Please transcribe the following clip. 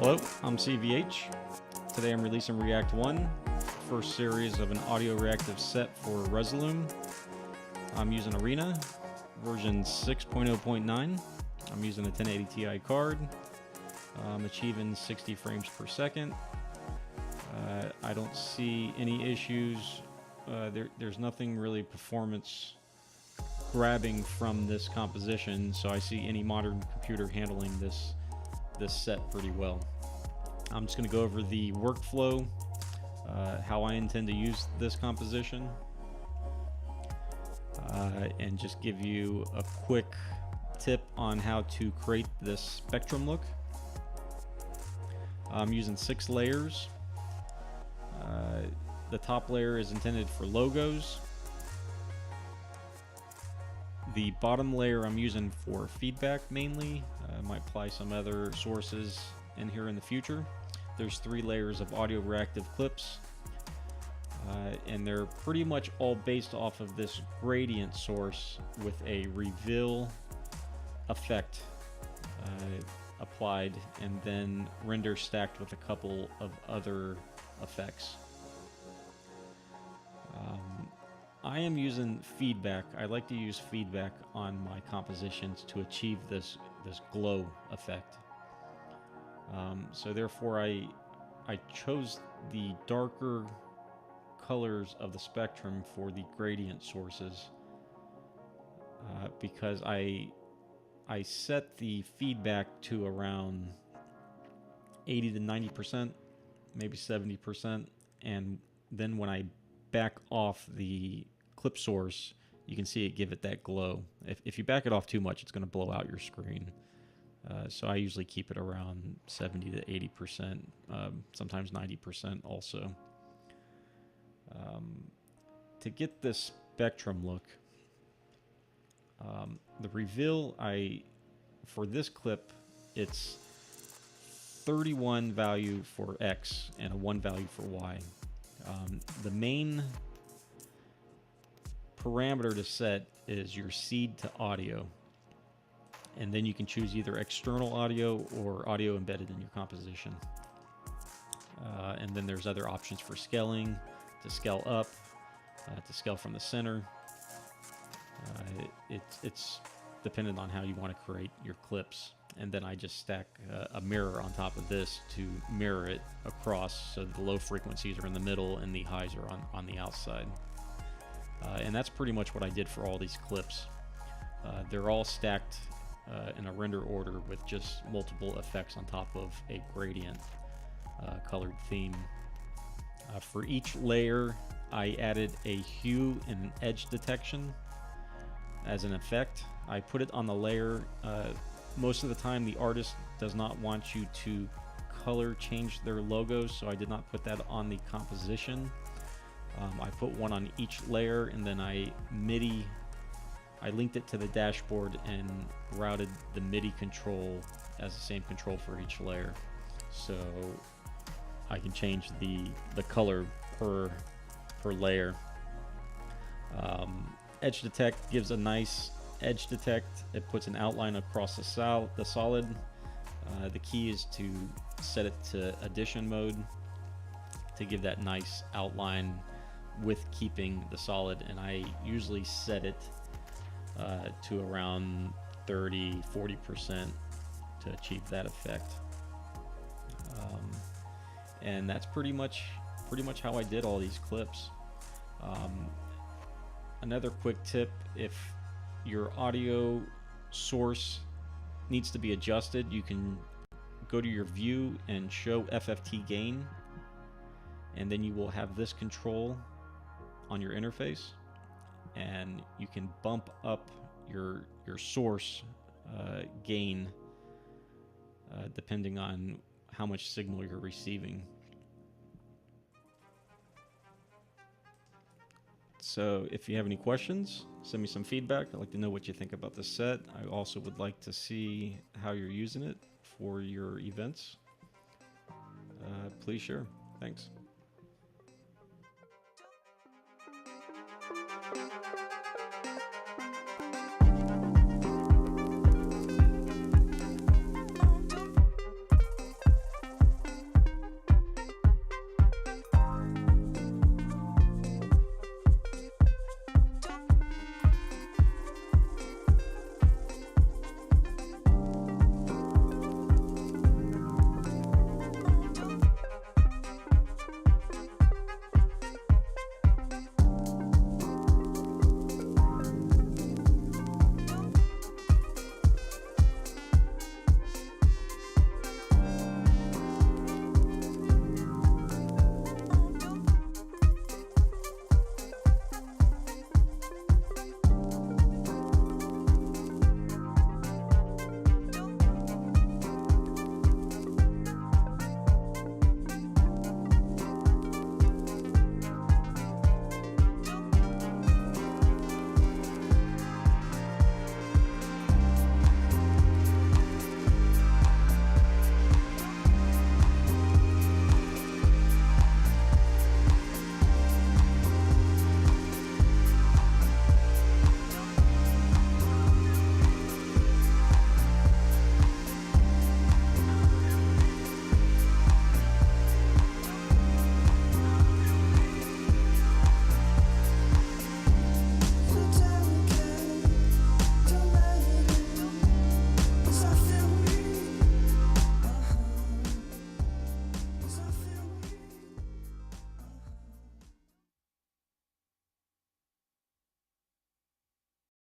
Hello, I'm CVH. Today I'm releasing React 1, first series of an audio reactive set for Resolume. I'm using Arena, version 6.0.9. I'm using a 1080 Ti card. I'm achieving 60 frames per second. I don't see any issues. There's nothing really performance grabbing from this composition, so I see any modern computer handling this set pretty well. I'm just going to go over the workflow, how I intend to use this composition, and just give you a quick tip on how to create this spectrum look. I'm using 6 layers. The top layer is intended for logos. The bottom layer I'm using for feedback mainly. I might apply some other sources in here in the future. There's 3 layers of audio reactive clips, and they're pretty much all based off of this gradient source with a reveal effect applied, and then render stacked with a couple of other effects. I am using feedback. I like to use feedback on my compositions to achieve this glow effect. So therefore I chose the darker colors of the spectrum for the gradient sources, because I set the feedback to around 80 to 90%, maybe 70%, and then when I back off the clip source, you can see it give it that glow. If you back it off too much, it's going to blow out your screen. So I usually keep it around 70 to 80%, sometimes 90% also. To get this spectrum look, the reveal, for this clip, it's 31 value for X and a 1 value for Y. The main parameter to set is your seed to audio, and then you can choose either external audio or audio embedded in your composition. And then there's other options for scaling, to scale up, to scale from the center. It's dependent on how you want to create your clips. And then I just stack a mirror on top of this to mirror it across, so the low frequencies are in the middle and the highs are on the outside. And that's pretty much what I did for all these clips. They're all stacked in a render order with just multiple effects on top of a gradient colored theme. For each layer, I added a hue and edge detection as an effect. I put it on the layer. Most of the time the artist does not want you to color change their logos, so I did not put that on the composition. I put one on each layer, and then I linked it to the dashboard and routed the MIDI control as the same control for each layer, so I can change the color per layer. Edge detect gives a nice edge detect. It puts an outline across the solid. The key is to set it to addition mode to give that nice outline with keeping the solid, and I usually set it to around 30-40% to achieve that effect. And that's pretty much how I did all these clips. Another quick tip: if your audio source needs to be adjusted, you can go to your view and show FFT gain, and then you will have this control on your interface, and you can bump up your source gain depending on how much signal you're receiving. So if you have any questions, send me some feedback. I'd like to know what you think about the set. I also would like to see how you're using it for your events. Please share. Thanks.